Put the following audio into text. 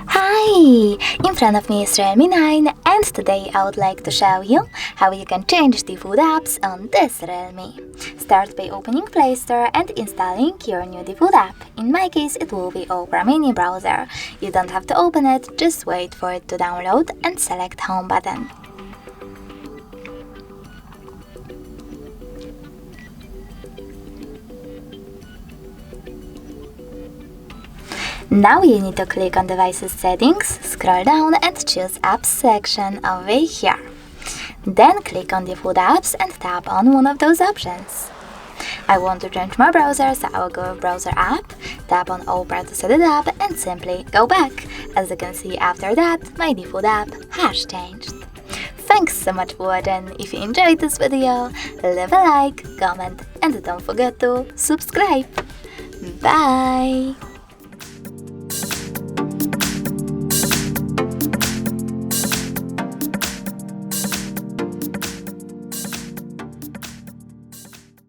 Hi! In front of me is REALME 9 and today I would like to show you how you can change the food apps on this REALME. Start by opening Play Store and installing your new food app. In my case it will be Opera Mini browser. You don't have to open it, just wait for it to download and select Home button. Now you need to click on Devices Settings, scroll down and choose Apps section over here. Then click on the food apps and tap on one of those options. I want to change my browser, so I will go Browser app, tap on Opera to set it up and simply go back. As you can see, after that, my default app has changed. Thanks so much for watching. If you enjoyed this video, leave a like, comment and don't forget to subscribe. Bye!